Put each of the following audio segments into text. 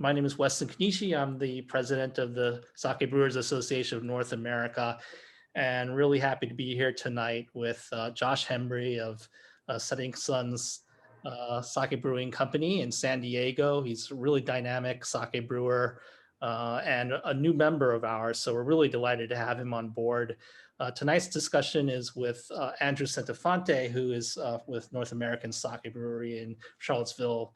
My name is Weston Kenichi. I'm the president of the Sake Brewers Association of North America, and really happy to be here tonight with Josh Hembree of Setting Sun's Sake Brewing Company in San Diego. He's a really dynamic sake brewer and a new member of ours, so we're really delighted to have him on board. Tonight's discussion is with Andrew Centofonte, who is with North American Sake Brewery in Charlottesville,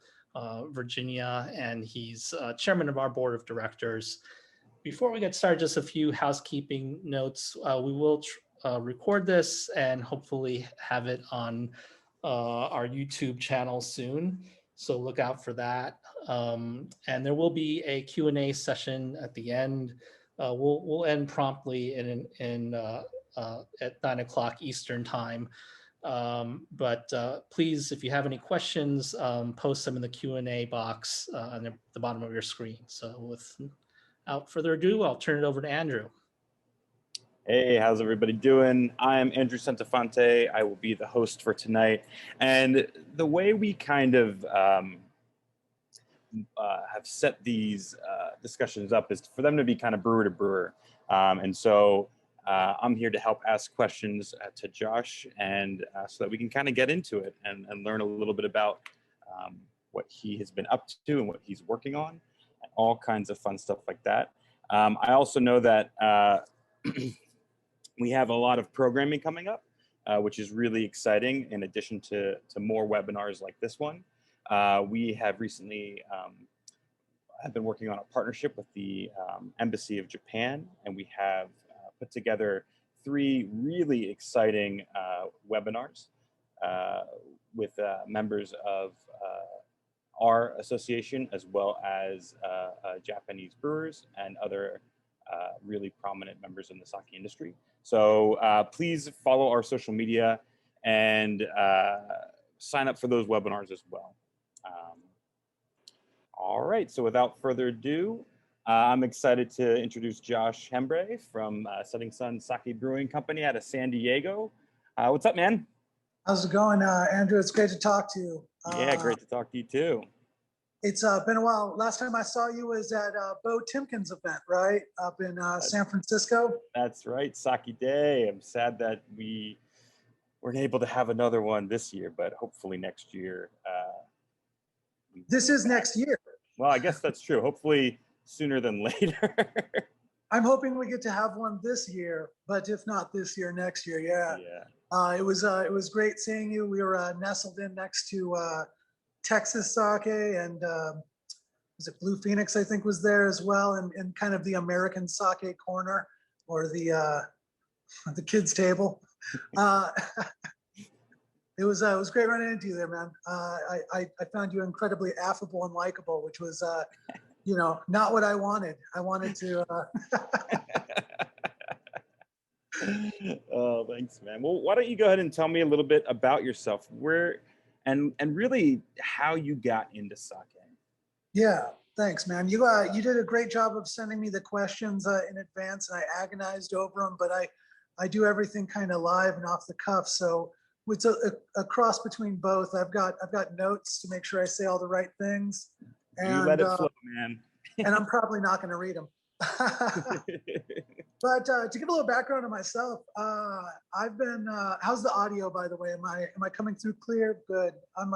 Virginia, and he's chairman of our board of directors. Before we get started, just a few housekeeping notes. We will record this and hopefully have it on our YouTube channel soon, so look out for that. And there will be a Q&A session at the end. We'll end promptly at 9 o'clock Eastern time. But please, if you have any questions, post them in the Q&A box on the bottom of your screen. So without further ado, I'll turn it over to Andrew. Hey, how's everybody doing? I am Andrew Centofonte. I will be the host for tonight. And the way we kind of have set these discussions up is for them to be kind of brewer to brewer. And so I'm here to help ask questions to Josh, and so that we can kind of get into it and learn a little bit about what he has been up to and what he's working on, and all kinds of fun stuff like that. I also know that we have a lot of programming coming up, which is really exciting. In addition to more webinars like this one, we have recently have been working on a partnership with the Embassy of Japan, and we have put together 3 really exciting webinars with members of our association, as well as Japanese brewers and other really prominent members in the sake industry. So please follow our social media and sign up for those webinars as well. All right, so without further ado, I'm excited to introduce Josh Hembree from Setting Sun Sake Brewing Company out of San Diego. What's up, man? How's it going, Andrew? It's great to talk to you. Yeah, great to talk to you too. It's been a while. Last time I saw you was at Bo Timken's event, right? Up in San Francisco. That's right, Sake Day. I'm sad that we weren't able to have another one this year, but hopefully next year. This is next year. Well, I guess that's true. Hopefully sooner than later. I'm hoping we get to have one this year, but if not this year, next year, yeah. It was great seeing you. We were nestled in next to Texas Sake, and was it Blue Phoenix, I think, was there as well, and kind of the American Sake corner, or the kids table. It was great running into you there, man. I found you incredibly affable and likable, which was you know, not what I wanted. I wanted to. Oh, thanks, man. Well, why don't you go ahead and tell me a little bit about yourself, and really how you got into sake. Yeah, thanks, man. You did a great job of sending me the questions in advance, and I agonized over them. But I do everything kind of live and off the cuff, so it's a cross between both. I've got notes to make sure I say all the right things. And, you let it flow, man. And I'm probably not going to read them. But to give a little background on myself, I've been. How's the audio, by the way? Am I coming through clear? Good. I'm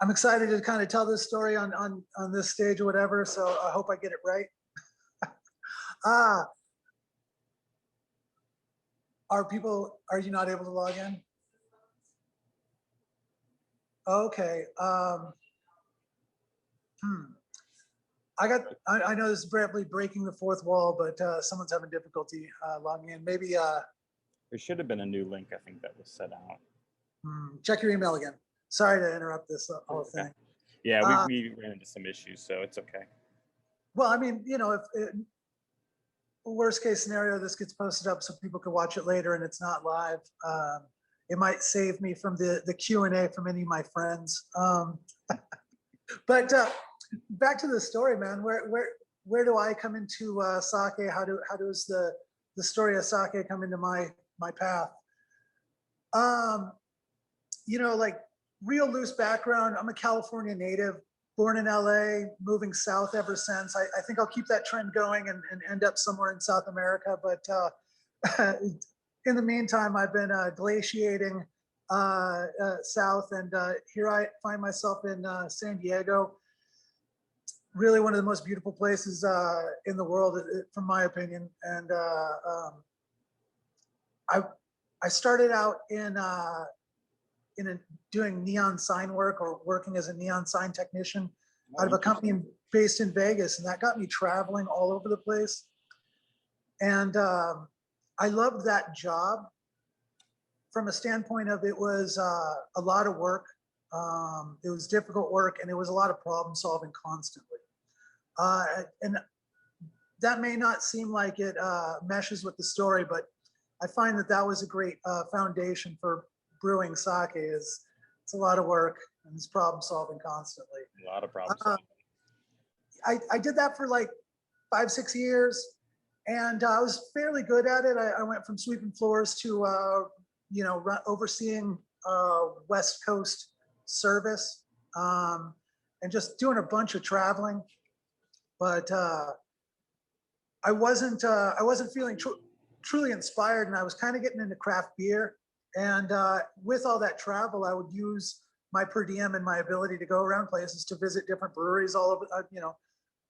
excited to kind of tell this story on this stage or whatever. So I hope I get it right. Are you not able to log in? Okay. I know this is probably breaking the fourth wall, but someone's having difficulty logging in. Maybe there should have been a new link, I think, that was set out. Check your email again. Sorry to interrupt this whole thing. Yeah, we ran into some issues, so it's okay. Well, I mean, you know, if worst case scenario, this gets posted up so people can watch it later and it's not live. It might save me from the Q&A from any of my friends. But back to the story, man. Where do I come into sake? How does the story of sake come into my path? You know, like real loose background. I'm a California native, born in LA, moving south ever since. I think I'll keep that trend going and end up somewhere in South America. But in the meantime, I've been glaciating south, and here I find myself in San Diego. Really one of the most beautiful places in the world, from my opinion. And I started out in doing neon sign work, or working as a neon sign technician out of a company based in Vegas, and that got me traveling all over the place. And I loved that job from a standpoint of it was a lot of work. It was difficult work, and it was a lot of problem solving constantly. And that may not seem like it meshes with the story, but I find that that was a great foundation for brewing sake. It's a lot of work and it's problem solving constantly. A lot of problem solving. I did that for like 5-6 years, and I was fairly good at it. I went from sweeping floors to overseeing West Coast service, and just doing a bunch of traveling. But I wasn't feeling truly inspired, and I was kind of getting into craft beer. And with all that travel, I would use my per diem and my ability to go around places to visit different breweries all over.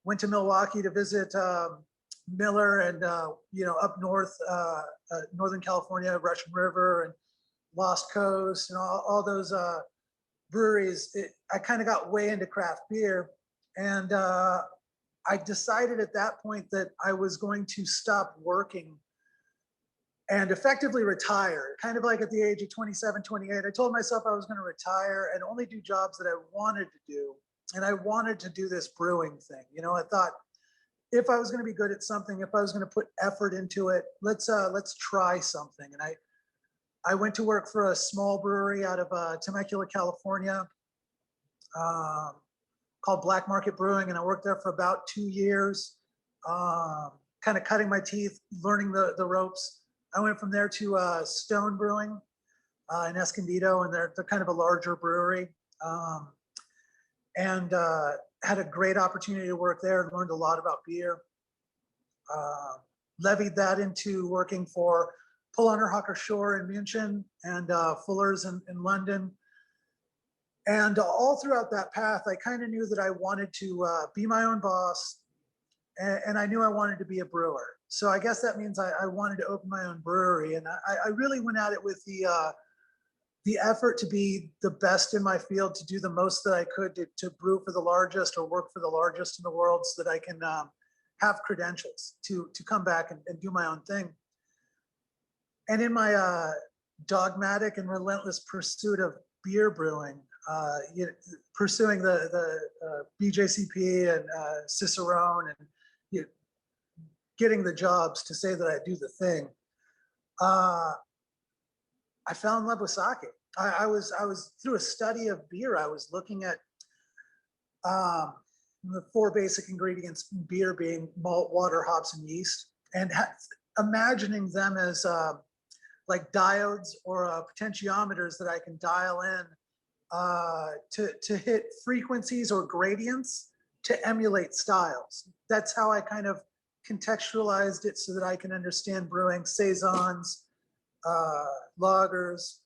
Went to Milwaukee to visit Miller, and up north, Northern California, Russian River and Lost Coast, and all those breweries. I kind of got way into craft beer, and I decided at that point that I was going to stop working and effectively retire, kind of like at the age of 27, 28. I told myself I was going to retire and only do jobs that I wanted to do. And I wanted to do this brewing thing. I thought if I was going to be good at something, if I was going to put effort into it, let's try something. And I went to work for a small brewery out of Temecula, California, called Black Market Brewing. And I worked there for about 2 years, kind of cutting my teeth, learning the ropes. I went from there to Stone Brewing in Escondido, and they're kind of a larger brewery, and had a great opportunity to work there and learned a lot about beer. Levied that into working for Paulaner Hawker Shore in München and Fuller's in London. And all throughout that path, I kind of knew that I wanted to be my own boss, and I knew I wanted to be a brewer. So I guess that means I wanted to open my own brewery, and I really went at it with the effort to be the best in my field, to do the most that I could to brew for the largest or work for the largest in the world, so that I can have credentials to come back and do my own thing. And in my dogmatic and relentless pursuit of beer brewing, pursuing the BJCP and Cicerone, and getting the jobs to say that I do the thing, I fell in love with sake. I was through a study of beer. I was looking at the 4 basic ingredients in beer being malt, water, hops, and yeast, and imagining them as like diodes or potentiometers that I can dial in to hit frequencies or gradients to emulate styles. That's how I kind of contextualized it, so that I can understand brewing saisons, lagers,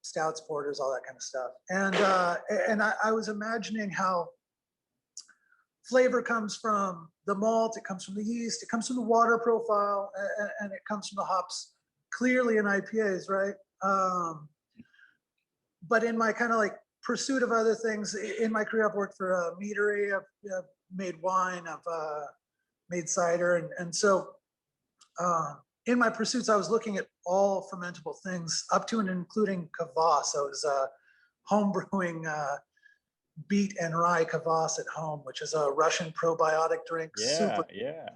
stouts, porters, all that kind of stuff. And I was imagining how flavor comes from the malt, it comes from the yeast, it comes from the water profile, and it comes from the hops, clearly in IPAs, right? But in my kind of like pursuit of other things, in my career, I've worked for a meadery, I've made wine, I've made cider. And so in my pursuits, I was looking at all fermentable things, up to and including kvass. I was home brewing beet and rye kvass at home, which is a Russian probiotic drink. Yeah, Super yeah.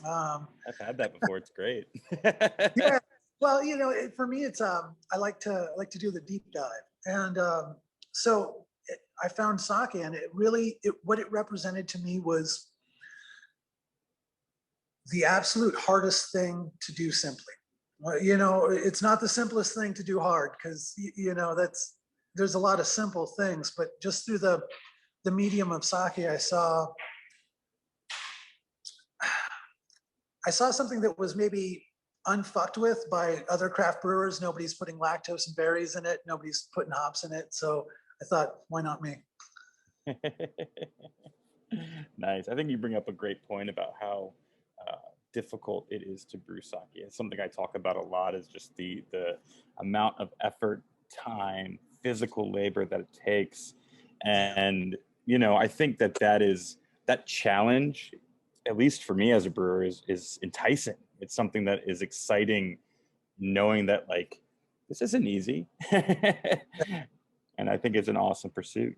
I've had that before. It's great. Yeah. Well, for me, it's I like to do the deep dive, and so I found sake, and what it represented to me was the absolute hardest thing to do simply. Well, you know, it's not the simplest thing to do hard because, you know, there's a lot of simple things, but just through the medium of sake, I saw something that was maybe unfucked with by other craft brewers. Nobody's putting lactose and berries in it. Nobody's putting hops in it. So I thought, why not me? Nice. I think you bring up a great point about how difficult it is to brew sake. It's something I talk about a lot, is just the amount of effort, time, physical labor that it takes. And, you know, I think that challenge, at least for me as a brewer, is enticing. It's something that is exciting, knowing that, like, this isn't easy. And I think it's an awesome pursuit.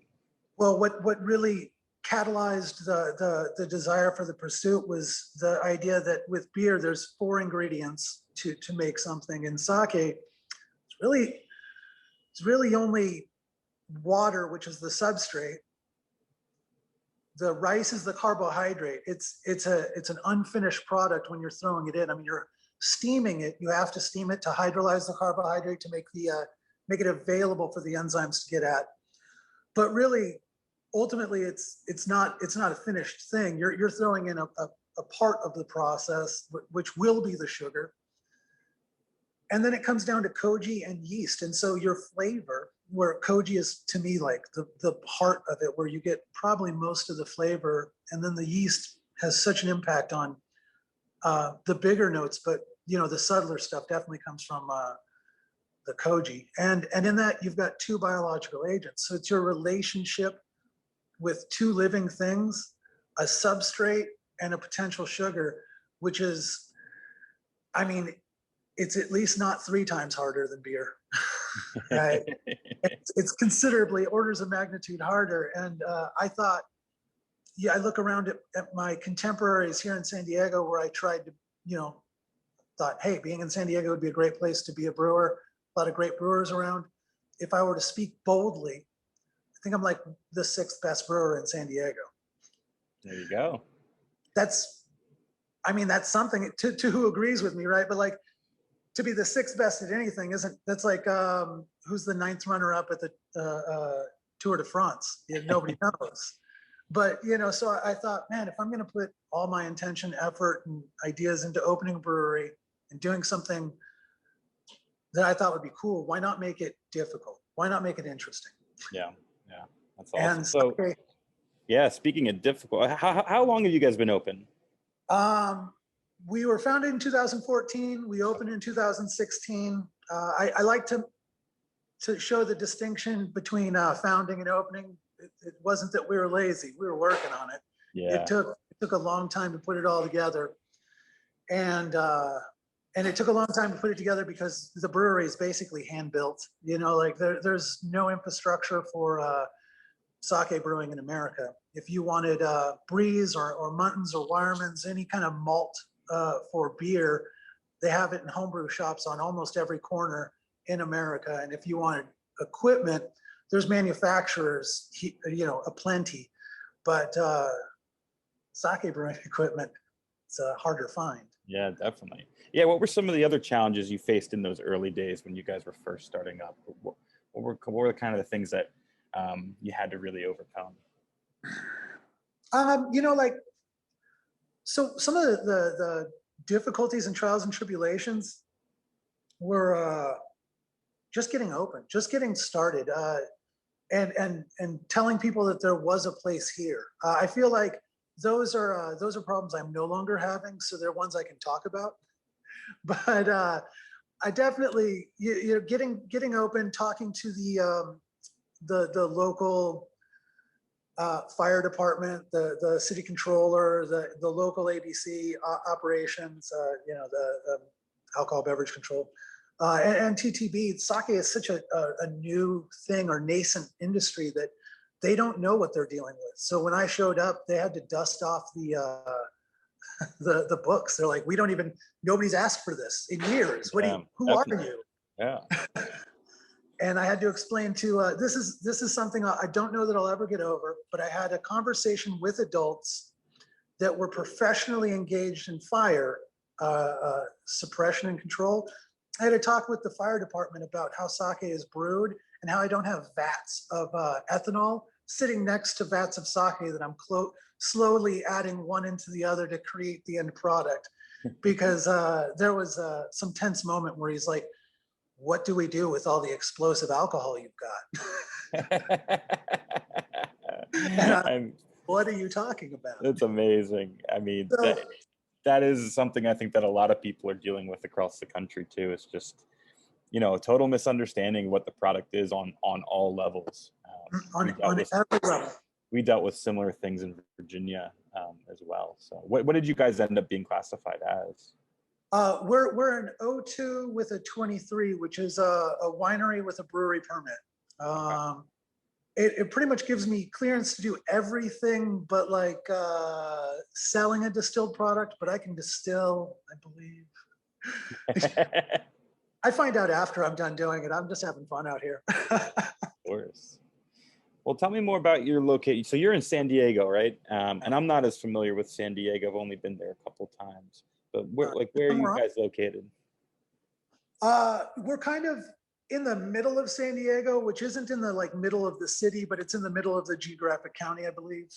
Well, what really catalyzed the desire for the pursuit was the idea that with beer, there's 4 ingredients to make something. In sake, it's really only water, which is the substrate. The rice is the carbohydrate. It's an unfinished product when you're throwing it in. I mean, you're steaming it. You have to steam it to hydrolyze the carbohydrate to make it available for the enzymes to get at. But really, ultimately, it's not a finished thing. You're throwing in a part of the process, which will be the sugar. And then it comes down to koji and yeast. And so your flavor, where koji is to me like the heart of it, where you get probably most of the flavor, and then the yeast has such an impact on the bigger notes, but you know, the subtler stuff definitely comes from the koji. And in that, you've got 2 biological agents. So it's your relationship with 2 living things, a substrate and a potential sugar, which is, I mean, it's at least not 3 times harder than beer. Right? It's considerably orders of magnitude harder. And I thought, I look around at my contemporaries here in San Diego, where I tried to, you know, thought, hey, being in San Diego would be a great place to be a brewer. A lot of great brewers around. If I were to speak boldly, I think I'm like the 6th best brewer in San Diego. There you go. That's something to who agrees with me, right? But like, to be the 6th best at anything that's like, who's the 9th runner up at the Tour de France? Nobody knows. But, you know, so I thought, man, if I'm going to put all my intention, effort, and ideas into opening a brewery and doing something that I thought would be cool, why not make it difficult? Why not make it interesting? Yeah, that's awesome. And so, yeah, speaking of difficult, how long have you guys been open? We were founded in 2014. We opened in 2016. I like to show the distinction between founding and opening. It wasn't that we were lazy; we were working on it. Yeah. It took a long time to put it all together, and it took a long time to put it together because the brewery is basically hand built. You know, like there's no infrastructure for sake brewing in America. If you wanted Breeze or Muntins or Wireman's, any kind of malt for beer, they have it in homebrew shops on almost every corner in America. And if you wanted equipment, there's manufacturers, you know, aplenty, but sake brewing equipment, it's a harder find. Yeah, definitely. Yeah, what were some of the other challenges you faced in those early days when you guys were first starting up? What were kind of the things that you had to really overcome? You know, like, so some of the difficulties and trials and tribulations were just getting open, just getting started, and telling people that there was a place here. I feel like those are problems I'm no longer having, so they're ones I can talk about. But I definitely, you know, getting open, talking to the local fire department, the city controller, the local ABC operations, you know, the alcohol beverage control, and TTB. Sake is such a new thing or nascent industry that they don't know what they're dealing with. So when I showed up, they had to dust off the books. They're like, nobody's asked for this in years. Who are you? Yeah. And I had to explain to this is something I don't know that I'll ever get over, but I had a conversation with adults that were professionally engaged in fire suppression and control, I had a talk with the fire department about how sake is brewed and how I don't have vats of ethanol sitting next to vats of sake that I'm slowly adding one into the other to create the end product. Because there was some tense moment where he's like, what do we do with all the explosive alcohol you've got? What are you talking about? It's amazing. I mean, So, that is something I think that a lot of people are dealing with across the country too. It's just, you know, a total misunderstanding what the product is on all levels. on every level. We dealt with similar things in Virginia as well. So what did you guys end up being classified as? We're an O2 with a 23, which is a winery with a brewery permit. Okay. It pretty much gives me clearance to do everything but like selling a distilled product, but I can distill, I believe. I find out after I'm done doing it. I'm just having fun out here. Of course. Well, tell me more about your location. So you're in San Diego, right? And I'm not as familiar with San Diego. I've only been there a couple of times. But where are you guys located? We're kind of in the middle of San Diego, which isn't in the like middle of the city, but it's in the middle of the geographic county, I believe.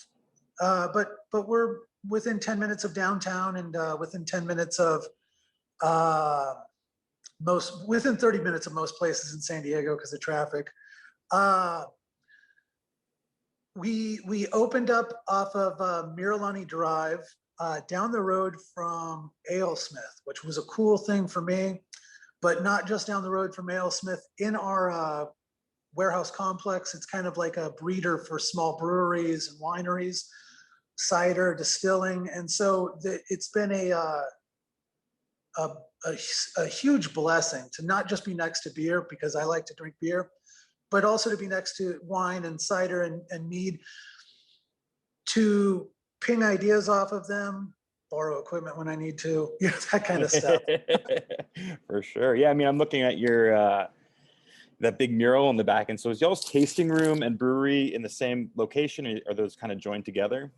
But we're within 10 minutes of downtown and within 10 minutes of within 30 minutes of most places in San Diego because of traffic. We opened up off of Miralani Drive down the road from Alesmith, which was a cool thing for me, but not just down the road from Alesmith. In our warehouse complex, it's kind of like a breeder for small breweries and wineries, cider, distilling. And so it's been a huge blessing to not just be next to beer, because I like to drink beer, but also to be next to wine and cider and mead, to ping ideas off of them, borrow equipment when I need to, you know, that kind of stuff. For sure. Yeah, I mean, I'm looking at your that big mural in the back. And so is y'all's tasting room and brewery in the same location, or are those kind of joined together?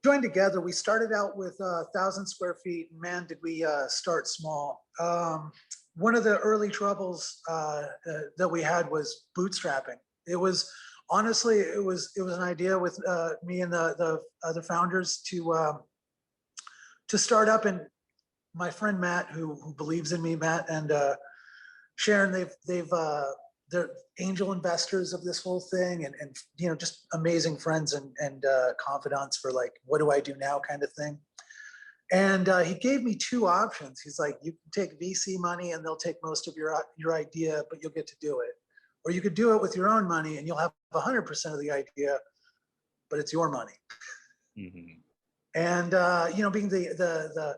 Joined together. We started out with 1,000 square feet. Man, did we start small. One of the early troubles that we had was bootstrapping. It was honestly, it was an idea with me and the other founders to start up, and my friend Matt, who believes in me, Matt and Sharon, they're angel investors of this whole thing, and you know, just amazing friends and confidants for like, what do I do now kind of thing. And he gave me two options. He's like, you can take VC money and they'll take most of your idea, but you'll get to do it. Or you could do it with your own money and you'll have 100% of the idea, but it's your money. Mm-hmm. And you know, being the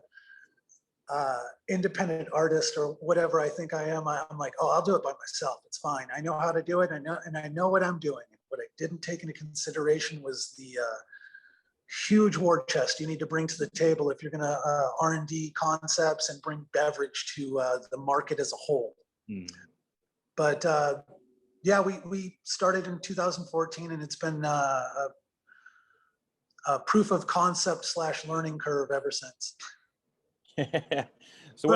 independent artist or whatever I think I am, I'm like, oh, I'll do it by myself. It's fine. I know how to do it. I know what I'm doing. What I didn't take into consideration was the huge war chest you need to bring to the table if you're going to R&D concepts and bring beverage to the market as a whole. Mm. But yeah, we started in 2014, and it's been a proof of concept / learning curve ever since. So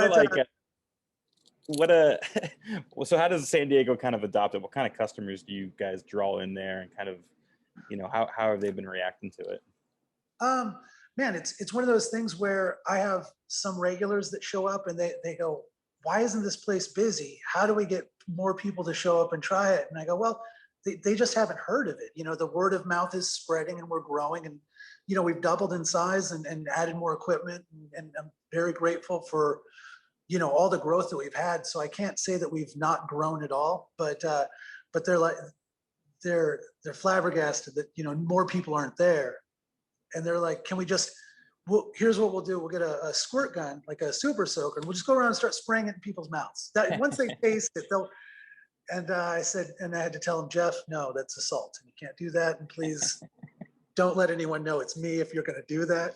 so how does San Diego kind of adopt it? What kind of customers do you guys draw in there, and kind of, you know, how have they been reacting to it? Man, it's one of those things where I have some regulars that show up and they go, why isn't this place busy? How do we get more people to show up and try it? And I go, well, they just haven't heard of it. You know, the word of mouth is spreading and we're growing, and, you know, we've doubled in size and added more equipment, and I'm very grateful for, you know, all the growth that we've had. So I can't say that we've not grown at all, but they're like, they're flabbergasted that, you know, more people aren't there. And they're like, can we just, here's what we'll do. We'll get a squirt gun, like a super soaker, and we'll just go around and start spraying it in people's mouths. That once they taste it, they'll, and I said, and I had to tell him, Jeff, no, that's assault. And you can't do that. And please don't let anyone know it's me if you're going to do that.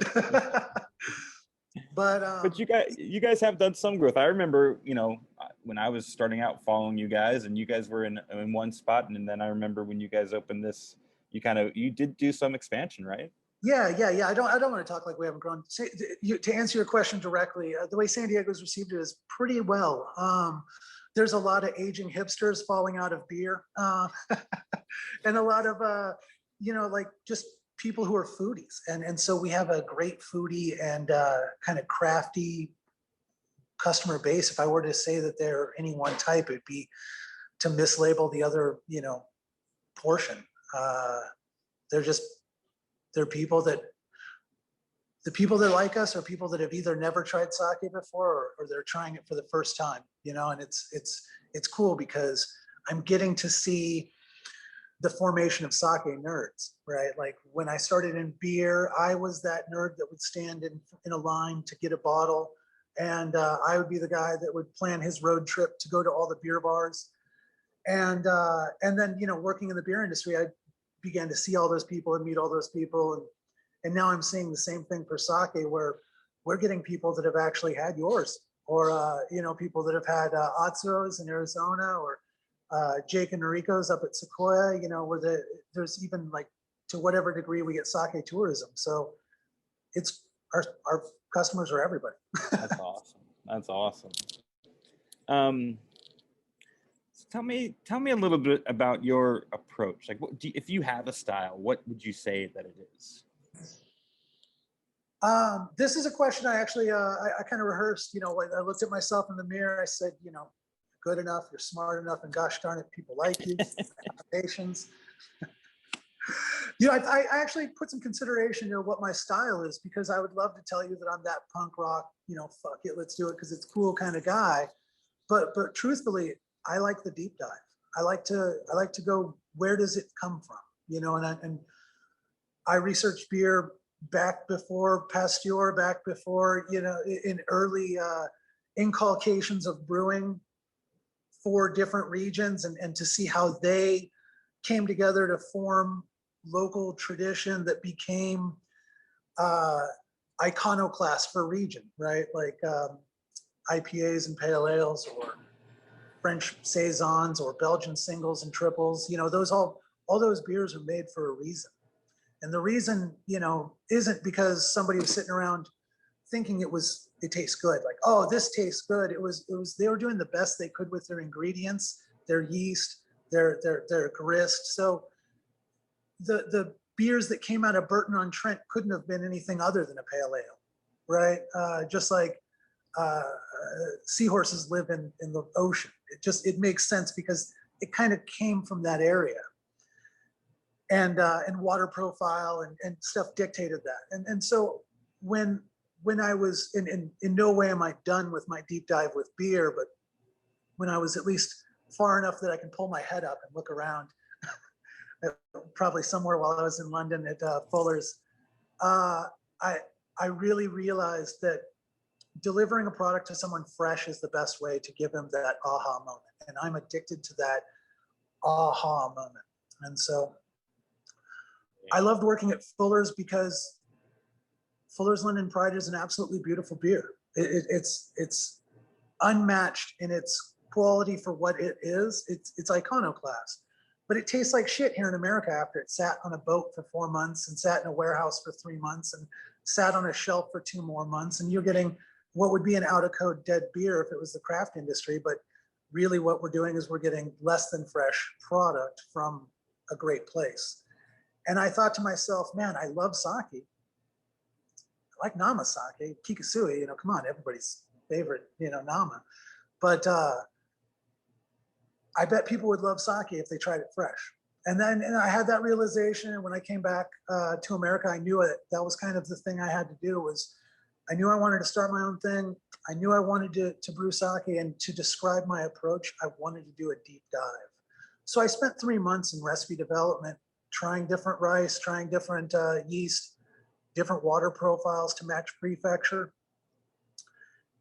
But you guys have done some growth. I remember, you know, when I was starting out following you guys, and you guys were in one spot. And then I remember when you guys opened this, you did do some expansion, right? Yeah. I don't want to talk like we haven't grown. To answer your question directly, the way San Diego's received it is pretty well. there's a lot of aging hipsters falling out of beer, and a lot of like just people who are foodies, and so we have a great foodie and kind of crafty customer base. If I were to say that they're any one type, it'd be to mislabel the other, portion. They're people that the people that like us are people that have either never tried sake before or they're trying it for the first time, and it's cool because I'm getting to see the formation of sake nerds, right? Like when I started in beer, I was that nerd that would stand in a line to get a bottle. And I would be the guy that would plan his road trip to go to all the beer bars. And then, working in the beer industry, I began to see all those people and meet all those people. And now I'm seeing the same thing for sake, where we're getting people that have actually had yours, or, people that have had Atsuos in Arizona, or Jake and Noriko's up at Sequoia, where there's even like, to whatever degree we get sake tourism. So it's our customers are everybody. That's awesome. That's awesome. Tell me a little bit about your approach. Like, if you have a style, what would you say that it is? This is a question I actually, I kind of rehearsed, I looked at myself in the mirror. I said, good enough, you're smart enough, and gosh darn it, people like you. Patience. I actually put some consideration into what my style is, because I would love to tell you that I'm that punk rock, fuck it, let's do it because it's cool kind of guy. But truthfully, I like the deep dive. I like to go, where does it come from? And I researched beer back before Pasteur, back before, in early inculcations of brewing for different regions, and to see how they came together to form local tradition that became iconoclast for region, right? Like IPAs and pale ales, or French saisons, or Belgian singles and triples. All those beers are made for a reason. And the reason, isn't because somebody was sitting around thinking it tastes good. Like, oh, this tastes good. It was, they were doing the best they could with their ingredients, their yeast, their grist. So the beers that came out of Burton-on-Trent couldn't have been anything other than a pale ale, right? Just like seahorses live in the ocean. It makes sense because it kind of came from that area. And water profile and stuff dictated that. And so when I was in no way am I done with my deep dive with beer, but when I was at least far enough that I can pull my head up and look around, probably somewhere while I was in London at Fuller's, I really realized that delivering a product to someone fresh is the best way to give them that aha moment. And I'm addicted to that aha moment. And so I loved working at Fuller's because Fuller's London Pride is an absolutely beautiful beer. It's unmatched in its quality for what it is. It's iconoclast, but it tastes like shit here in America after it sat on a boat for 4 months and sat in a warehouse for 3 months and sat on a shelf for 2 more months. And you're getting what would be an out of code dead beer if it was the craft industry. But really what we're doing is we're getting less than fresh product from a great place. And I thought to myself, man, I love sake. I like Nama sake, Kikasui, come on, everybody's favorite, Nama. But I bet people would love sake if they tried it fresh. And I had that realization. And when I came back to America, I knew that was kind of the thing I had to do. Was I knew I wanted to start my own thing. I knew I wanted to brew sake, and to describe my approach, I wanted to do a deep dive. So I spent 3 months in recipe development, trying different rice, trying different yeast, different water profiles to match prefecture.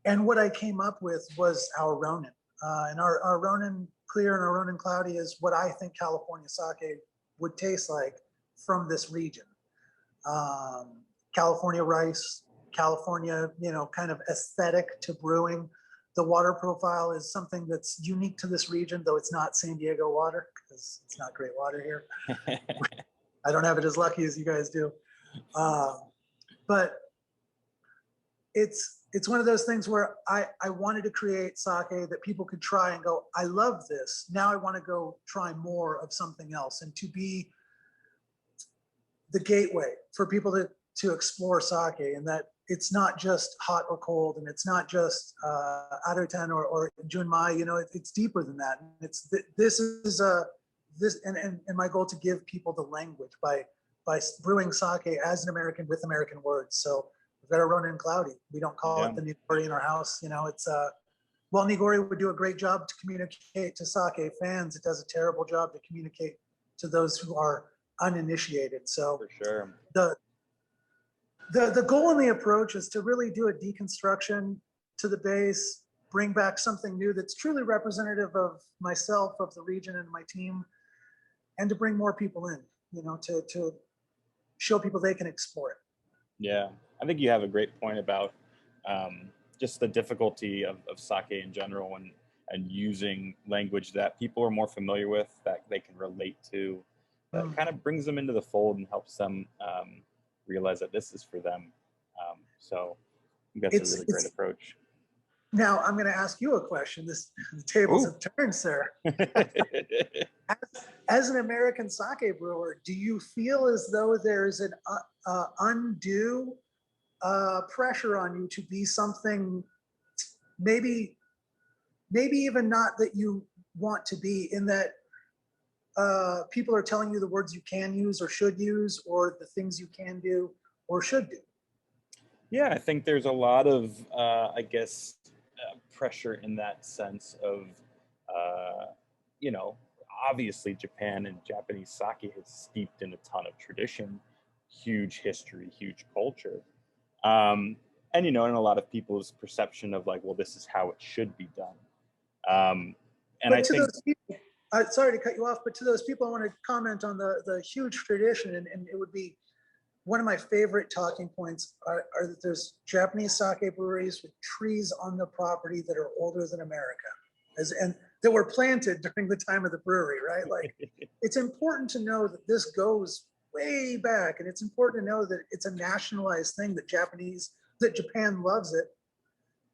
And what I came up with was our Ronin. And our Ronin Clear and our Ronin Cloudy is what I think California sake would taste like from this region. California rice, California, kind of aesthetic to brewing. The water profile is something that's unique to this region, though it's not San Diego water, because it's not great water here. I don't have it as lucky as you guys do. But it's one of those things where I wanted to create sake that people could try and go, I love this. Now I want to go try more of something else, and to be the gateway for people to explore sake, and that it's not just hot or cold, and it's not just Arutan or Junmai. You know, it's deeper than that. It's this is this and my goal to give people the language by brewing sake as an American with American words. So we've got a Ronin Cloudy. We don't call it the Nigori in our house. You know, it's well, Nigori would do a great job to communicate to sake fans. It does a terrible job to communicate to those who are uninitiated. So for sure, the goal and the approach is to really do a deconstruction to the base, bring back something new that's truly representative of myself, of the region, and my team, and to bring more people in. You know, to show people they can explore it. Yeah, I think you have a great point about just the difficulty of sake in general, and using language that people are more familiar with, that they can relate to, that kind of brings them into the fold and helps them realize that this is for them. So I think that's a really great approach. Now I'm going to ask you a question. The tables have turned, sir. As an American sake brewer, do you feel as though there's an undue pressure on you to be something maybe even not that you want to be, in that people are telling you the words you can use or should use, or the things you can do or should do? Yeah, I think there's a lot of, I guess, pressure in that sense of, you know, obviously Japan and Japanese sake is steeped in a ton of tradition, huge history, huge culture. And, you know, and a lot of people's perception of like, well, this is how it should be done. And but I think those people, sorry to cut you off, but to those people, I want to comment on the huge tradition, and it would be one of my favorite talking points are that there's Japanese sake breweries with trees on the property that are older than America, and that were planted during the time of the brewery, right? Like, it's important to know that this goes way back, and it's important to know that it's a nationalized thing, that Japan loves it,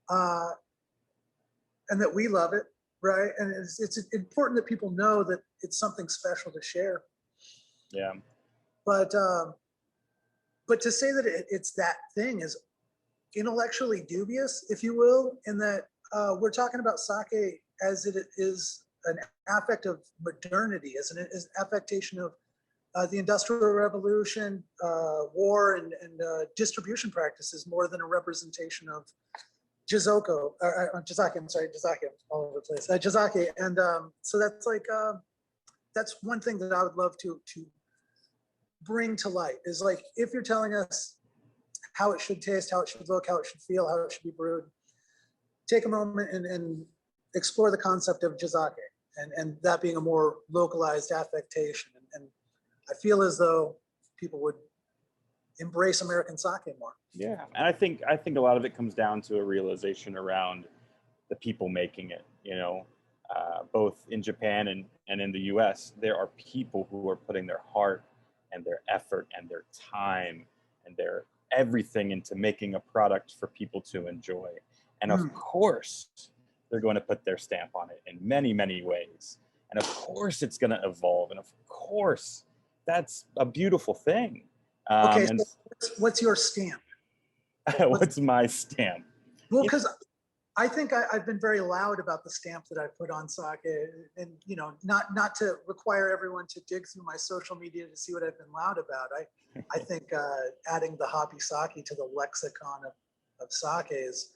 and that we love it, right? And it's important that people know that it's something special to share. Yeah. But to say that it's that thing is intellectually dubious, if you will, in that we're talking about sake as it is an affect of modernity, as an affectation of the Industrial Revolution, war, and distribution practices, more than a representation of Jizake, I'm sorry, Jizake, all over the place, Jizake. And so that's like, that's one thing that I would love to bring to light, is like, if you're telling us how it should taste, how it should look, how it should feel, how it should be brewed, take a moment and explore the concept of Jizake, and that being a more localized affectation. And I feel as though people would embrace American sake more. Yeah, and I think a lot of it comes down to a realization around the people making it. You know, both in Japan and in the U.S., there are people who are putting their heart and their effort and their time and their everything into making a product for people to enjoy. And of course, they're going to put their stamp on it in many, many ways. And of course, it's going to evolve. And of course, that's a beautiful thing. Okay, so what's your stamp? What's my stamp? Well, because I think I've been very loud about the stamp that I put on sake, and you know, not to require everyone to dig through my social media to see what I've been loud about. I think adding the hoppy sake to the lexicon of sake is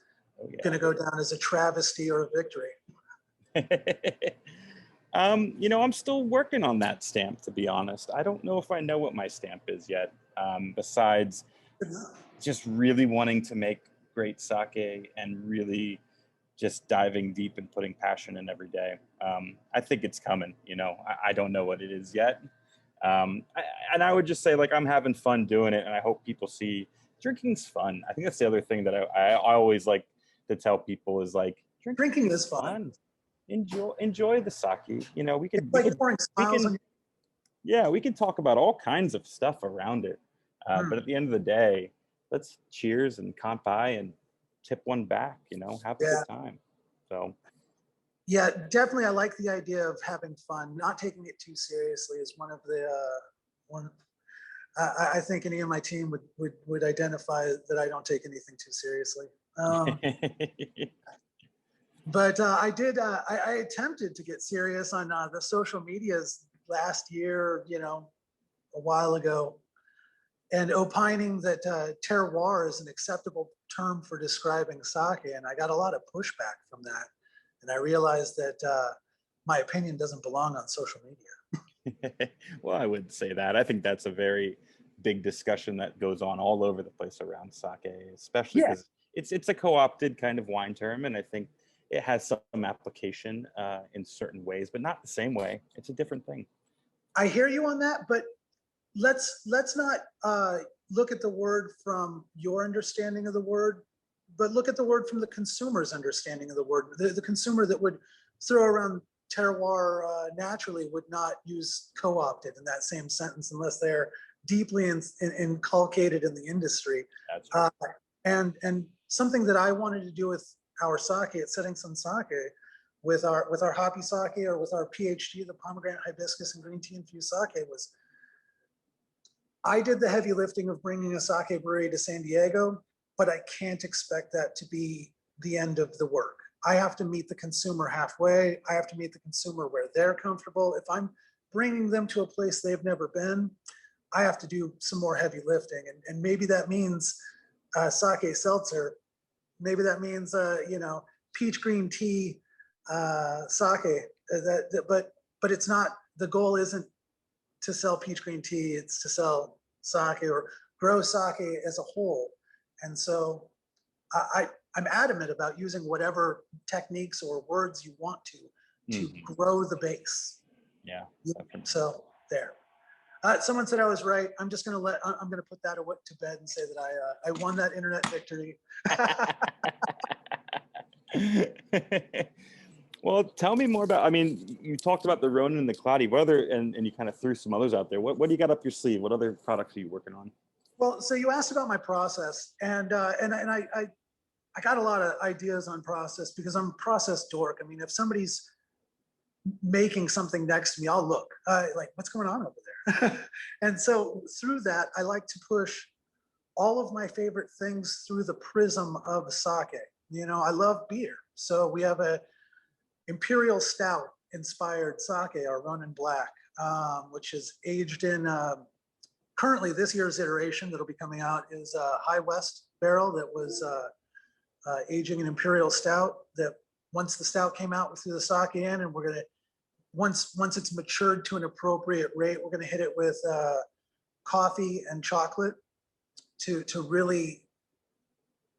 going to go down as a travesty or a victory. You know, I'm still working on that stamp, to be honest. I don't know if I know what my stamp is yet, besides just really wanting to make great sake and really just diving deep and putting passion in every day. I think it's coming, you know. I don't know what it is yet. And I would just say, like, I'm having fun doing it, and I hope people see drinking's fun. I think that's the other thing that I always like to tell people is, like, drinking is fun. Enjoy the sake. You know, we can talk about all kinds of stuff around it. But at the end of the day, let's cheers and kanpai and tip one back, have a good time. So. Yeah, definitely. I like the idea of having fun, not taking it too seriously is one of the, I think any of my team would identify that I don't take anything too seriously. But I attempted to get serious on the social medias last year, a while ago, and opining that terroir is an acceptable term for describing sake. And I got a lot of pushback from that. And I realized that my opinion doesn't belong on social media. Well, I wouldn't say that. I think that's a very big discussion that goes on all over the place around sake, especially because it's a co-opted kind of wine term. And I think it has some application in certain ways, but not the same way. It's a different thing. I hear you on that, but let's not look at the word from your understanding of the word, but look at the word from the consumer's understanding of the word. The consumer that would throw around terroir naturally would not use co-opted in that same sentence unless they're deeply inculcated in the industry. That's right. And something that I wanted to do with our sake at Setting Sun Sake, with our hoppy sake or with our PhD, the pomegranate hibiscus and green tea infused sake, was I did the heavy lifting of bringing a sake brewery to San Diego, but I can't expect that to be the end of the work. I have to meet the consumer halfway. I have to meet the consumer where they're comfortable. If I'm bringing them to a place they've never been, I have to do some more heavy lifting. And maybe that means sake seltzer. Maybe that means, peach green tea sake. But it's not, the goal isn't to sell peach green tea, it's to sell sake or grow sake as a whole. And so I'm adamant about using whatever techniques or words you want to grow the base. Yeah. So there. Someone said I was right. I'm just going to put that to bed and say that I won that internet victory. Well, tell me more about, you talked about the Ronin and the Cloudy. What other, and you kind of threw some others out there. What do you got up your sleeve? What other products are you working on? Well, so you asked about my process, and I got a lot of ideas on process because I'm a process dork. If somebody's making something next to me, I'll look like, what's going on over there? And so through that, I like to push all of my favorite things through the prism of sake. I love beer. So we have a Imperial Stout inspired sake, our Ronin Black, which is aged in, currently this year's iteration that'll be coming out is a High West barrel that was aging an Imperial Stout, that once the stout came out, we threw the sake in, and we're going to, once it's matured to an appropriate rate, we're going to hit it with coffee and chocolate to really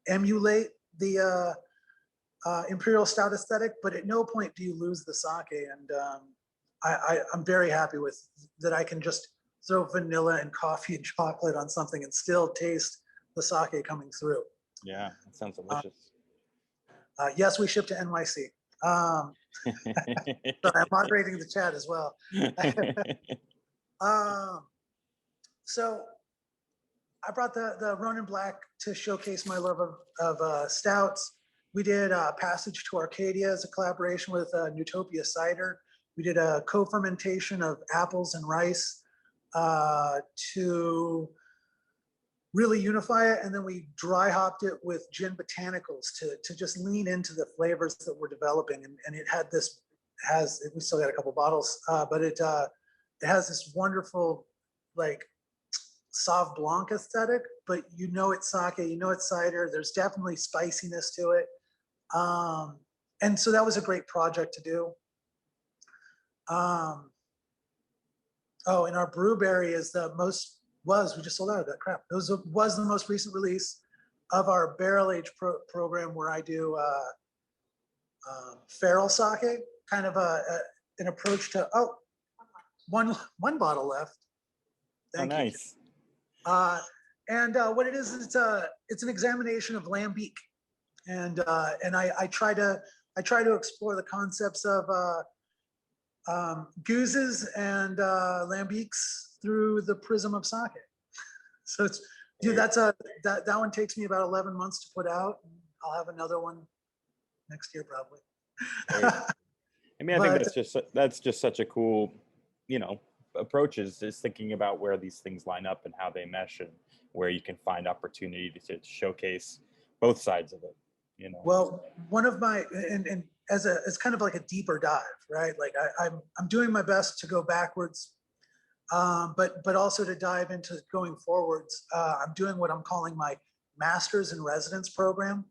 emulate the Imperial Stout aesthetic, but at no point do you lose the sake. And I'm very happy with that. I can just throw vanilla and coffee and chocolate on something and still taste the sake coming through. Yeah, that sounds delicious. Yes, we ship to NYC. Sorry, I'm moderating the chat as well. So I brought the Ronin Black to showcase my love of stouts. We did Passage to Arcadia as a collaboration with Newtopia Cider. We did a co-fermentation of apples and rice to really unify it. And then we dry hopped it with gin botanicals to just lean into the flavors that we're developing. And it had we still got a couple bottles, but it has this wonderful, like, Sauv Blanc aesthetic, but it's sake, it's cider. There's definitely spiciness to it. And so that was a great project to do. And our Brewberry is we just sold out of that crap. It was the most recent release of our barrel age program, where I do feral sake, kind of an approach to, one bottle left. Thank you. Nice. And what it is, it's an examination of lambic, and I try to explore the concepts of gouzes and lambics through the prism of sake. So that one takes me about 11 months to put out. I'll have another one next year probably. I mean, I think that's just such a cool, approach is thinking about where these things line up and how they mesh and where you can find opportunity to showcase both sides of it. Well, one of my and as kind of like a deeper dive, right? Like I'm doing my best to go backwards, but also to dive into going forwards. I'm doing what I'm calling my Masters in Residence program,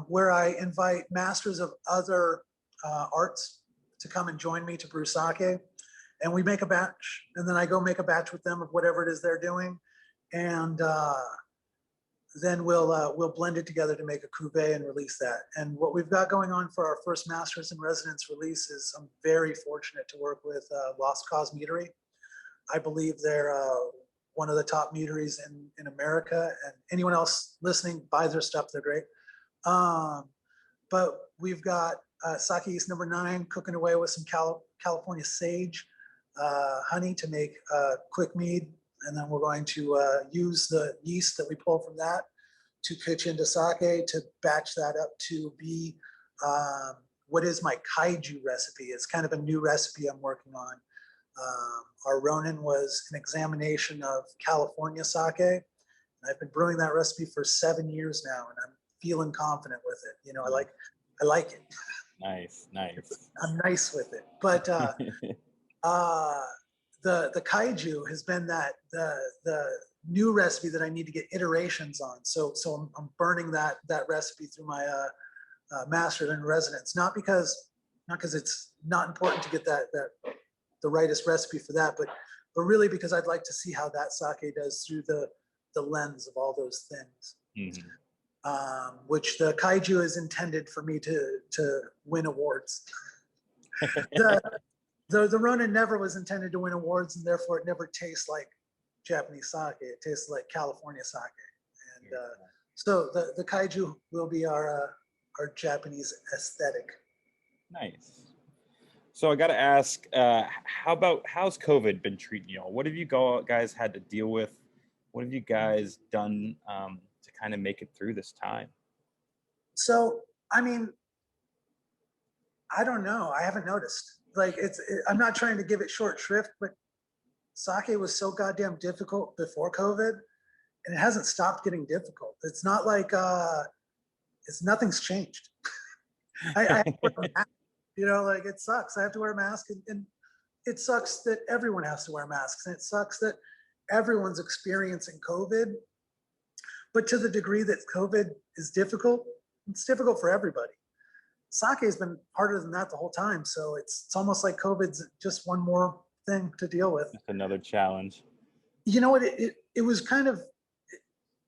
where I invite masters of other arts to come and join me to brew sake, and we make a batch, and then I go make a batch with them of whatever it is they're doing, and then we'll blend it together to make a cuvee and release that. And what we've got going on for our first Masters in Residence release is I'm very fortunate to work with Lost Cause Meadery. I believe they're one of the top meaderies in America, and anyone else listening, buy their stuff, they're great. But we've got Sake Yeast number 9 cooking away with some California sage honey to make quick mead. And then we're going to use the yeast that we pull from that to pitch into sake to batch that up to be what is my kaiju recipe. It's kind of a new recipe I'm working on. Our Ronin was an examination of California sake. And I've been brewing that recipe for 7 years now, and I'm feeling confident with it. I like it. Nice. I'm nice with it. But the kaiju has been the new recipe that I need to get iterations on. So I'm burning that recipe through my Master in Residence, not because it's not important to get the rightest recipe for that, but really because I'd like to see how that sake does through the lens of all those things. Mm-hmm. Which the kaiju is intended for me to win awards. The Ronin never was intended to win awards, and therefore it never tastes like Japanese sake. It tastes like California sake. And so the kaiju will be our Japanese aesthetic. Nice. So I got to ask, how's COVID been treating you all? What have you guys had to deal with? What have you guys done to kind of make it through this time? So, I mean, I don't know. I haven't noticed. Like I'm not trying to give it short shrift, but sake was so goddamn difficult before COVID, and it hasn't stopped getting difficult. It's not like nothing's changed. I have to wear a mask, like it sucks. I have to wear a mask, and it sucks that everyone has to wear masks, and it sucks that everyone's experiencing COVID. But to the degree that COVID is difficult, it's difficult for everybody. Sake has been harder than that the whole time. So it's almost like COVID's just one more thing to deal with. Just another challenge. You know what? It was kind of,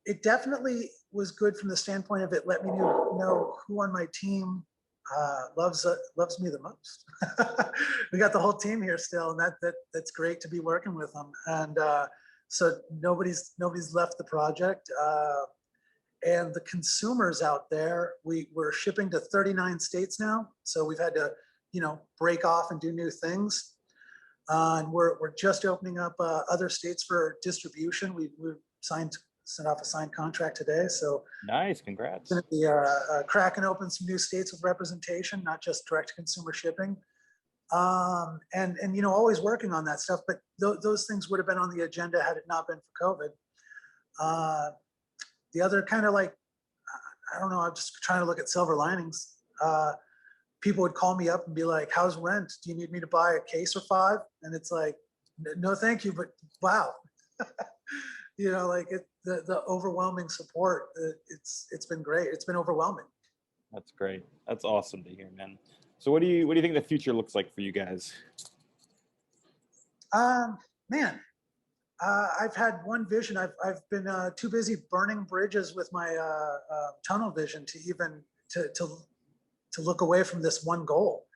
it definitely was good from the standpoint of it let me know who on my team loves me the most. We got the whole team here still, and that's great to be working with them. And so nobody's left the project. And the consumers out there, we're shipping to 39 states now. So we've had to, break off and do new things. And we're just opening up other states for distribution. We've sent off a signed contract today. So nice, congrats. Going to be cracking open some new states with representation, not just direct to consumer shipping. And always working on that stuff. But those things would have been on the agenda had it not been for COVID. The other kind of like, I don't know, I'm just trying to look at silver linings. People would call me up and be like, how's rent? Do you need me to buy a case or 5? And it's like, no, thank you, but wow. The overwhelming support, it's been great. It's been overwhelming. That's great. That's awesome to hear, man. So what do you think the future looks like for you guys? Man, I've had one vision. I've been too busy burning bridges with my tunnel vision to even to look away from this one goal.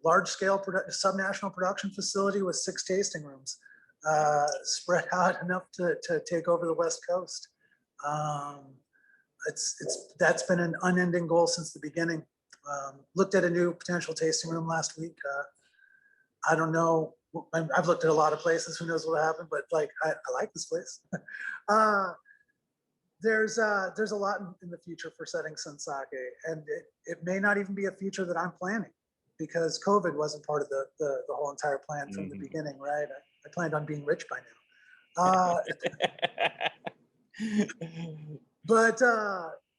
Large scale subnational production facility with 6 tasting rooms, spread out enough to take over the West Coast. That's been an unending goal since the beginning. Looked at a new potential tasting room last week. I don't know. I've looked at a lot of places. Who knows what happened? But like, I like this place. there's a lot in the future for Setting Sun Sake, and it may not even be a future that I'm planning, because COVID wasn't part of the whole entire plan from the beginning, right? I planned on being rich by now. But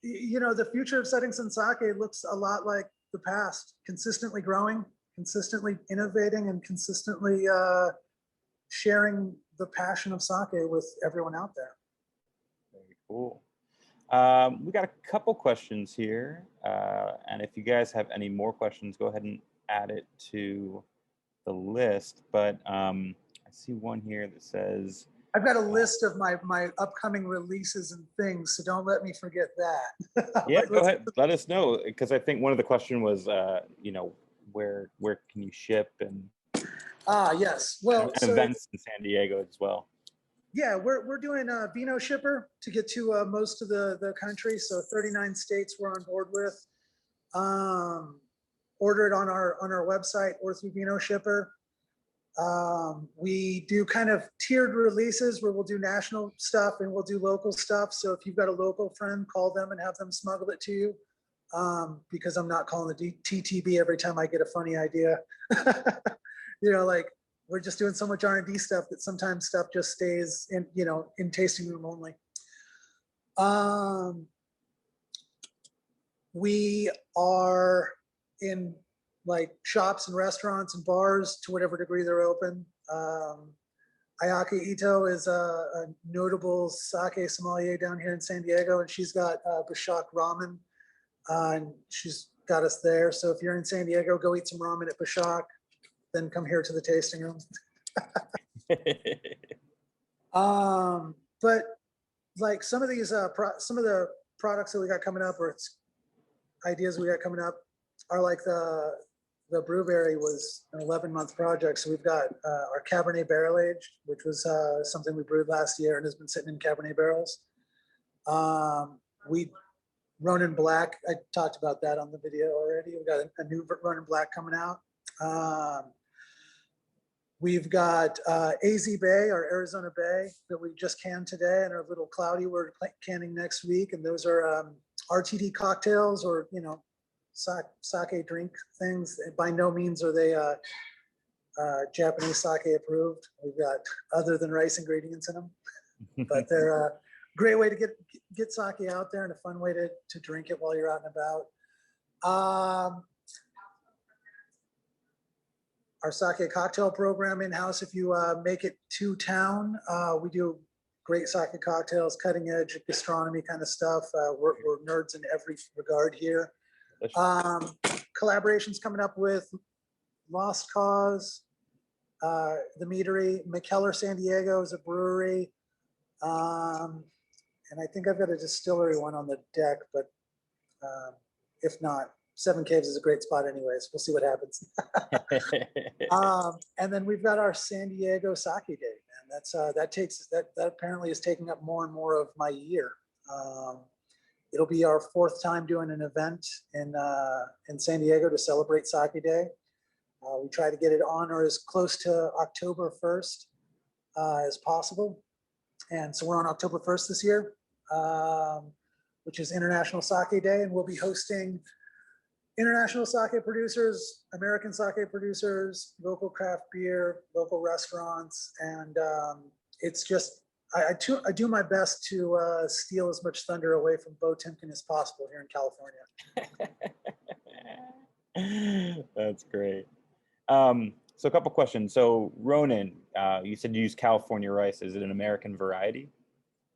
you know, the future of Setting Sun Sake looks a lot like the past: consistently growing, consistently innovating, and consistently sharing the passion of sake with everyone out there. Very cool. We got a couple questions here, and if you guys have any more questions, go ahead and add it to the list. But I see one here that says, I've got a list of my upcoming releases and things, so don't let me forget that. Yeah, go ahead, let us know, because I think one of the question was, you know, where can you ship, and yes, well, and events in San Diego as well. Yeah, we're doing a Vino shipper to get to most of the country. So 39 states we're on board with. Order it on our website or through Vino shipper. We do kind of tiered releases where we'll do national stuff and we'll do local stuff. So if you've got a local friend, call them and have them smuggle it to you. Because I'm not calling the TTB every time I get a funny idea. You know, like, we're just doing so much R&D stuff that sometimes stuff just stays in, you know, in tasting room only. We are in like shops and restaurants and bars to whatever degree they're open. Ayaka Ito is a notable sake sommelier down here in San Diego, and she's got Bashak Ramen, and she's got us there. So if you're in San Diego, go eat some ramen at Bashak, then come here to the tasting room. But like some of these, some of the products that we got coming up, or ideas we got coming up, are like the Brewberry was an 11-month project. So we've got our Cabernet barrel aged, which was something we brewed last year and has been sitting in Cabernet barrels. Ronin Black, I talked about that on the video already. We've got a new Ronin Black coming out. We've got AZ Bay, or Arizona Bay, that we just canned today, and are a little cloudy. We're canning next week, and those are RTD cocktails, or, you know, sake drink things. By no means are they Japanese sake approved. We've got other than rice ingredients in them, but they're a great way to get sake out there and a fun way to drink it while you're out and about. Our sake cocktail program in-house, if you make it to town, we do great sake cocktails, cutting edge gastronomy kind of stuff. We're nerds in every regard here. Collaborations coming up with Lost Cause, the Meadery, McKellar San Diego is a brewery. And I think I've got a distillery one on the deck, but if not, Seven Caves is a great spot anyways. We'll see what happens. And then we've got our San Diego Sake Day, man. That apparently is taking up more and more of my year. It'll be our 4th time doing an event in San Diego to celebrate Sake Day. We try to get it on or as close to October 1st as possible. And so we're on October 1st this year, which is International Sake Day, and we'll be hosting international sake producers, American sake producers, local craft beer, local restaurants, and it's just, I do my best to steal as much thunder away from Bo Timken as possible here in California. That's great. So a couple questions. So Ronin, you said you use California rice. Is it an American variety?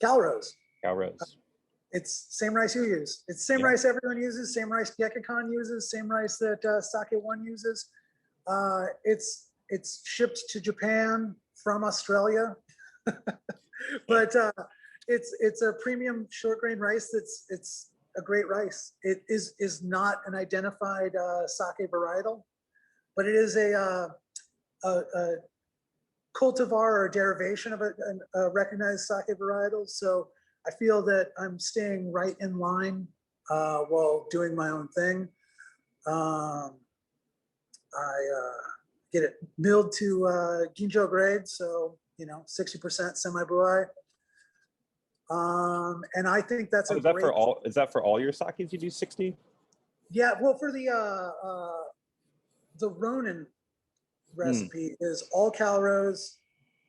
Calrose. Calrose. It's same rice you use. It's the same rice everyone uses, same rice Gekikon uses, same rice that Sake One uses. It's shipped to Japan from Australia, but it's a premium short grain rice. It's a great rice. It is not an identified sake varietal, but it is a cultivar or derivation of a recognized sake varietal. So I feel that I'm staying right in line while doing my own thing. I get it milled to Ginjo grade, so 60% semi-buai. And I think that's Oh, a is that great. for all? Is that for all your sakes? You do 60? Yeah, well, for the Ronin Mm. recipe is all Calrose,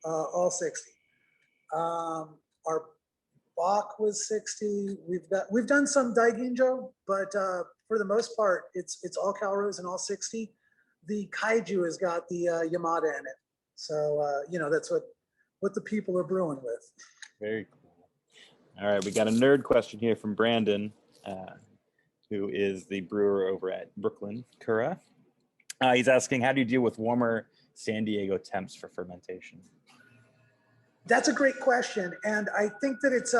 all 60. Our Bach was 60. We've done some Daiginjo, but for the most part, it's all Calrose and all 60. The Kaiju has got the Yamada in it, so you know that's what the people are brewing with. Very cool. All right, we got a nerd question here from Brandon, who is the brewer over at Brooklyn Cura. He's asking, how do you deal with warmer San Diego temps for fermentation? That's a great question, and I think that it's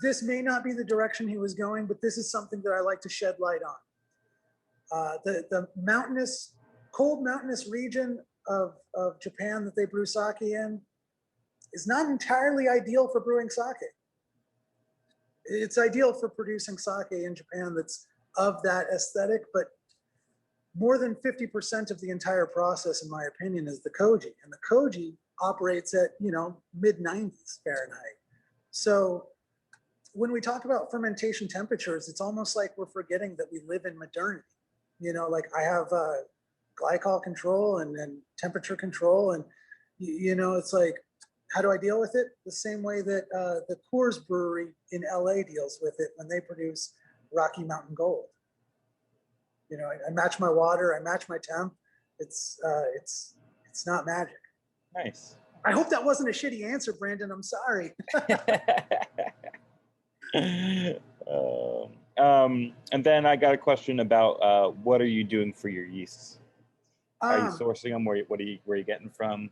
this may not be the direction he was going, but this is something that I like to shed light on. The mountainous, cold mountainous region of Japan that they brew sake in is not entirely ideal for brewing sake. It's ideal for producing sake in Japan that's of that aesthetic, but more than 50% of the entire process, in my opinion, is the koji. And the koji operates at, you know, mid 90s Fahrenheit. So when we talk about fermentation temperatures, it's almost like we're forgetting that we live in modernity. You know, like I have glycol control and temperature control. And, you know, it's like, how do I deal with it? The same way that the Coors Brewery in LA deals with it when they produce Rocky Mountain Gold. You know, I match my water, I match my temp. It's not magic. Nice. I hope that wasn't a shitty answer, Brandon. I'm sorry. And then I got a question about what are you doing for your yeasts? How are you sourcing them? Where are you getting from?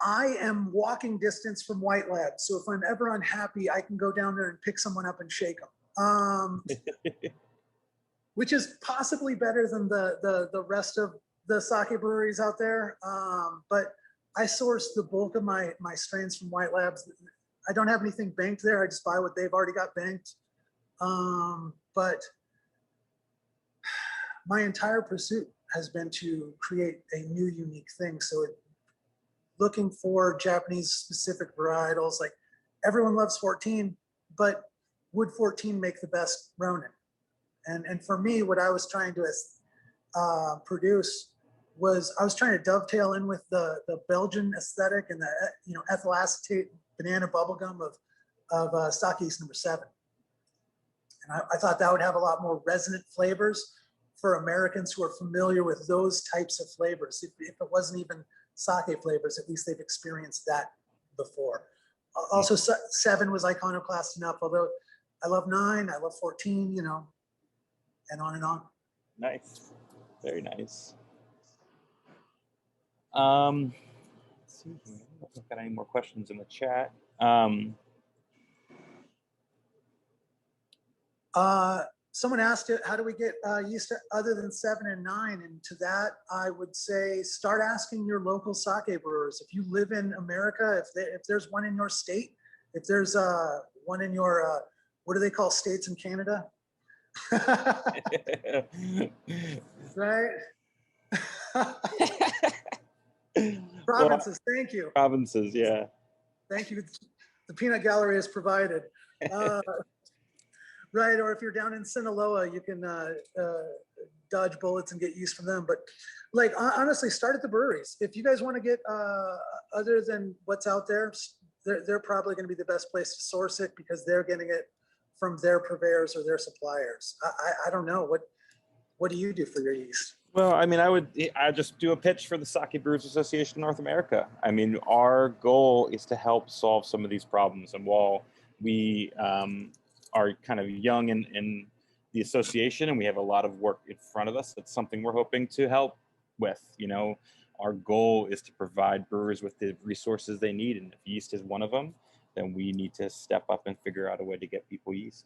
I am walking distance from White Lab, so if I'm ever unhappy, I can go down there and pick someone up and shake them. Which is possibly better than the rest of the sake breweries out there. But I source the bulk of my strains from White Labs. I don't have anything banked there. I just buy what they've already got banked. But my entire pursuit has been to create a new, unique thing. So looking for Japanese specific varietals, like everyone loves 14, but would 14 make the best Ronin? And for me, what I was trying to produce was I was trying to dovetail in with the Belgian aesthetic and the ethyl acetate banana bubblegum of Stock Yeast number 7. And I thought that would have a lot more resonant flavors for Americans who are familiar with those types of flavors. If it wasn't even sake flavors, at least they've experienced that before. Also, 7 was iconoclast enough, although I love 9, I love 14, you know, and on and on. Nice. Very nice. Let's see here. I don't know if I've got any more questions in the chat. Someone asked it, how do we get yeast other than 7 and 9? And to that, I would say start asking your local sake brewers. If you live in America, if there's one in your state, if there's one in your, what do they call states in Canada? Right? Provinces, thank you. Provinces, yeah. Thank you. The peanut gallery is provided. Right, or if you're down in Sinaloa, you can dodge bullets and get yeast from them. But like honestly, start at the breweries. If you guys want to get other than what's out there, they're probably going to be the best place to source it because they're getting it from their purveyors or their suppliers. I don't know. What do you do for your yeast? Well, I mean, I just do a pitch for the Sake Brewers Association of North America. I mean, our goal is to help solve some of these problems. And while we are kind of young in the association and we have a lot of work in front of us, that's something we're hoping to help with. You know, our goal is to provide brewers with the resources they need. And if yeast is one of them, then we need to step up and figure out a way to get people yeast.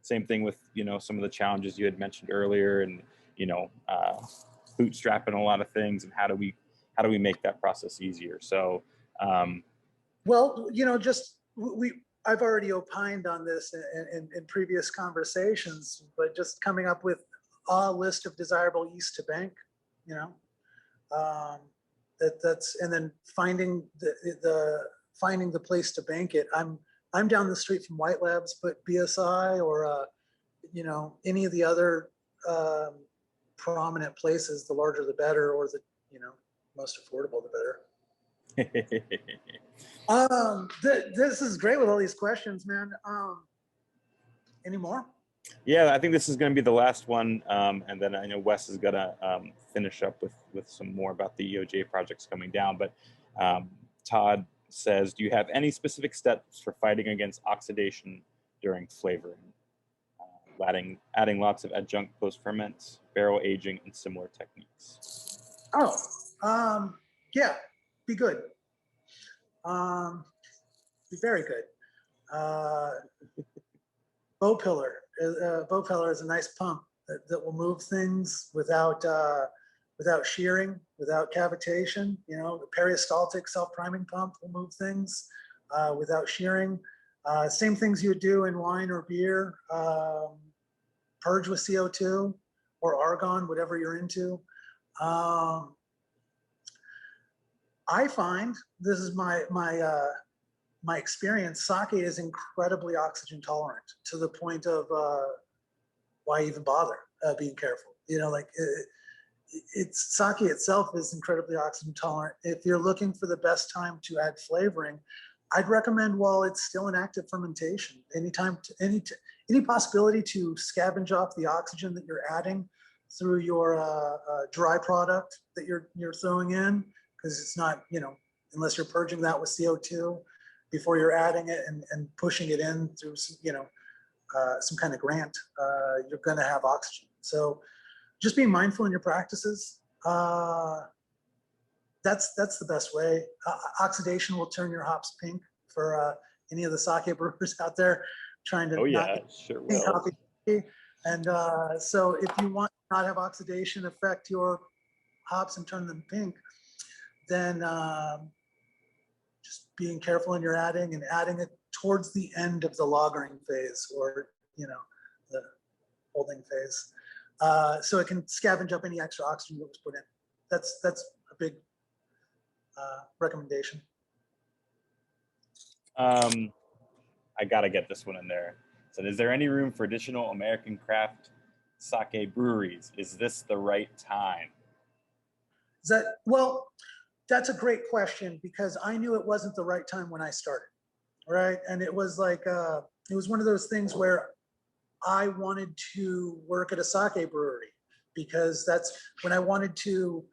Same thing with, you know, some of the challenges you had mentioned earlier and, you know, bootstrapping a lot of things and how do we make that process easier? So, well, you know, I've already opined on this in previous conversations, but just coming up with a list of desirable yeast to bank, you know, that's and then finding the finding the place to bank it. I'm down the street from White Labs, but BSI or any of the other prominent places, the larger the better, or the most affordable the better. This is great with all these questions, man. Any more? Yeah, I think this is going to be the last one, and then I know Wes is going to finish up with some more about the EOJ projects coming down. But Todd says, do you have any specific steps for fighting against oxidation during flavoring? Adding lots of adjunct post-ferments, barrel aging, and similar techniques. Oh, yeah, be good. Be very good. Bow pillar is a nice pump that will move things without shearing, without cavitation. The peristaltic self-priming pump will move things without shearing. Same things you would do in wine or beer. Purge with CO2 or argon, whatever you're into. I find, this is my experience, sake is incredibly oxygen tolerant to the point of why even bother being careful? Sake itself is incredibly oxygen tolerant. If you're looking for the best time to add flavoring, I'd recommend while it's still in active fermentation. Any possibility to scavenge off the oxygen that you're adding through your dry product that you're throwing in, because it's not, unless you're purging that with CO2 before you're adding it and pushing it in through some kind of grant, you're going to have oxygen. So just being mindful in your practices. That's the best way. Oxidation will turn your hops pink for any of the sake brewers out there trying to. Oh yeah, sure will. And so if you want to not have oxidation affect your hops and turn them pink, then just being careful in your adding it towards the end of the lagering phase, or the holding phase, so it can scavenge up any extra oxygen that was put in. That's a big recommendation. I gotta get this one in there. So, is there any room for additional American craft sake breweries? Is this the right time? That's a great question, because I knew it wasn't the right time when I started, right? And it was like it was one of those things where I wanted to work at a sake brewery, because that's when I wanted to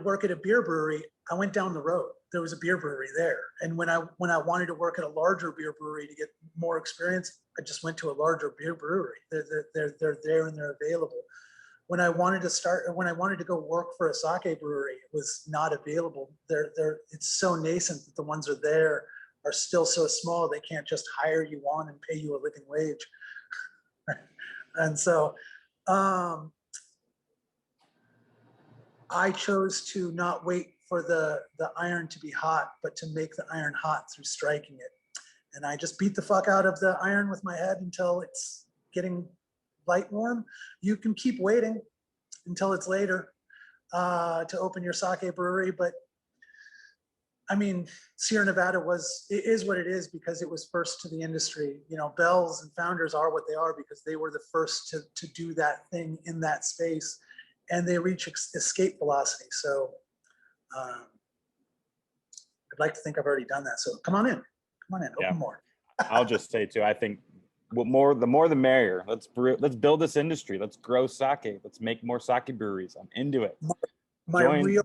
work at a beer brewery. I went down the road. There was a beer brewery there. And when I wanted to work at a larger beer brewery to get more experience, I just went to a larger beer brewery. They're there and they're available. When I wanted to go work for a sake brewery, it was not available. It's so nascent that the ones there are still so small, they can't just hire you on and pay you a living wage. And so I chose to not wait for the iron to be hot, but to make the iron hot through striking it. And I just beat the fuck out of the iron with my head until it's getting light warm. You can keep waiting until it's later to open your sake brewery, but I mean, Sierra Nevada is what it is because it was first to the industry. Bell's and Founders are what they are because they were the first to do that thing in that space, and they reach escape velocity. So I'd like to think I've already done that. So come on in, open more. I'll just say too, I think the more the merrier. Let's build this industry. Let's grow sake. Let's make more sake breweries. I'm into it.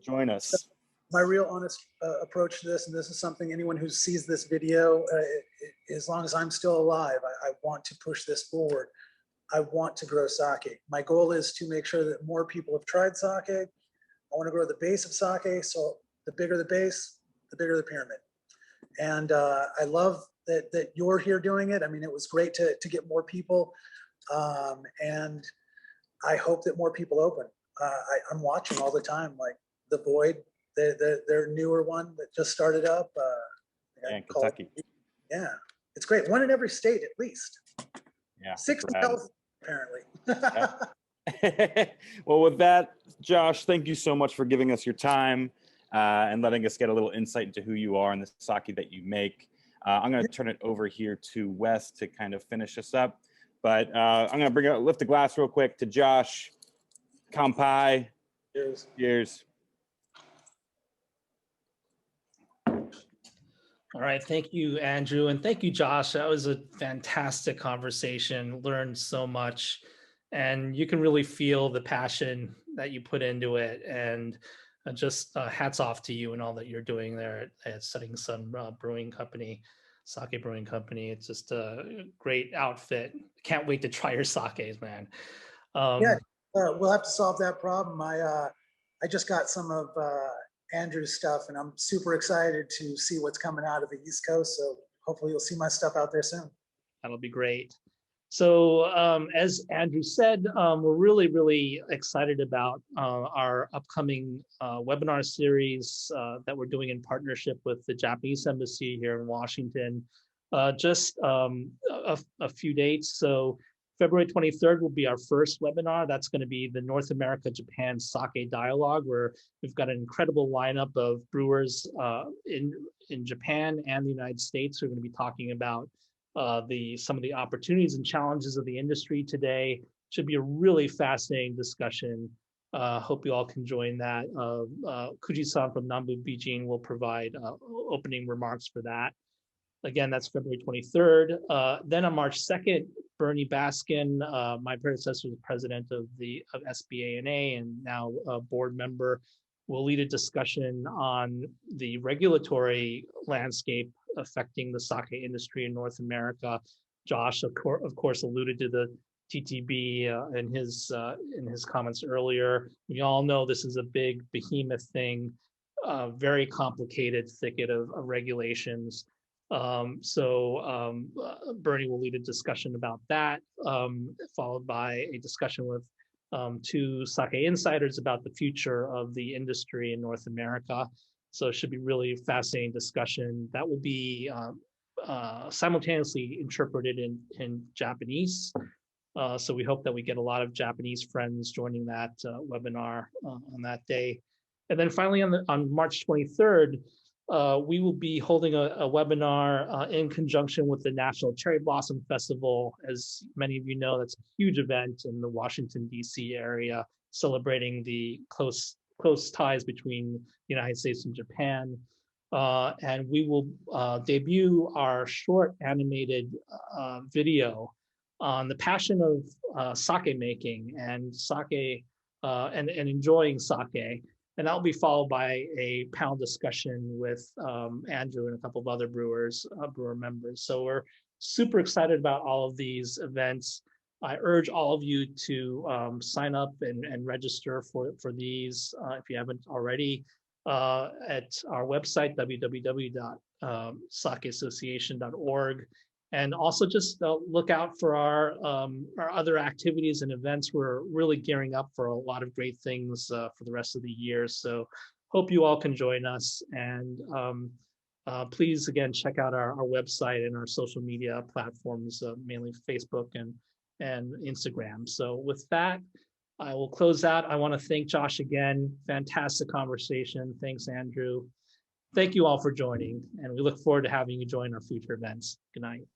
Join us. My real honest approach to this, and this is something anyone who sees this video, as long as I'm still alive, I want to push this forward. I want to grow sake. My goal is to make sure that more people have tried sake. I want to grow the base of sake. So the bigger the base, the bigger the pyramid. And I love that you're here doing it. I mean, it was great to get more people. And I hope that more people open. I'm watching all the time, like The Void, their newer one that just started up. In Kentucky. Yeah, it's great. One in every state, at least. Yeah. 60 health, apparently. Well, with that, Josh, thank you so much for giving us your time. and letting us get a little insight into who you are and the sake that you make. I'm going to turn it over here to Wes to kind of finish us up. But I'm going to lift a glass real quick to Josh. Kampai. Cheers. Cheers. All right. Thank you, Andrew. And thank you, Josh. That was a fantastic conversation. Learned so much. And you can really feel the passion that you put into it. And just hats off to you and all that you're doing there at Setting Sun Brewing Company, Sake Brewing Company. It's just a great outfit. Can't wait to try your sakes, man. Yeah, we'll have to solve that problem. I just got some of Andrew's stuff, and I'm super excited to see what's coming out of the East Coast. So hopefully you'll see my stuff out there soon. That'll be great. So as Andrew said, we're really, really excited about our upcoming webinar series that we're doing in partnership with the Japanese Embassy here in Washington. Just a few dates. So February 23rd will be our first webinar. That's going to be the North America Japan Sake Dialogue, where we've got an incredible lineup of brewers in Japan and the United States who are going to be talking about some of the opportunities and challenges of the industry today. Should be a really fascinating discussion. Hope you all can join that. Kuji-san from Nambu Beijing will provide opening remarks for that. Again, that's February 23rd. Then on March 2nd, Bernie Baskin, my predecessor, the president of SBANA and now a board member, will lead a discussion on the regulatory landscape affecting the sake industry in North America. Josh, of course, alluded to the TTB in his comments earlier. We all know this is a big behemoth thing, very complicated thicket of regulations. Bernie will lead a discussion about that, followed by a discussion with two sake insiders about the future of the industry in North America. So it should be really fascinating discussion. That will be simultaneously interpreted in Japanese. So we hope that we get a lot of Japanese friends joining that webinar on that day. And then finally on March 23rd, we will be holding a webinar in conjunction with the National Cherry Blossom Festival. As many of you know, that's a huge event in the Washington, D.C. area, celebrating the close ties between the United States and Japan. And we will debut our short animated video on the passion of sake making and sake and enjoying sake. And that'll be followed by a panel discussion with Andrew and a couple of other brewer members. So we're super excited about all of these events. I urge all of you to sign up and register for these if you haven't already at our website, www.sakeassociation.org. And also just look out for our other activities and events. We're really gearing up for a lot of great things for the rest of the year. So hope you all can join us. And please, again, check out our website and our social media platforms, mainly Facebook and Instagram. So with that, I will close out. I want to thank Josh again. Fantastic conversation. Thanks, Andrew. Thank you all for joining, and we look forward to having you join our future events. Good night.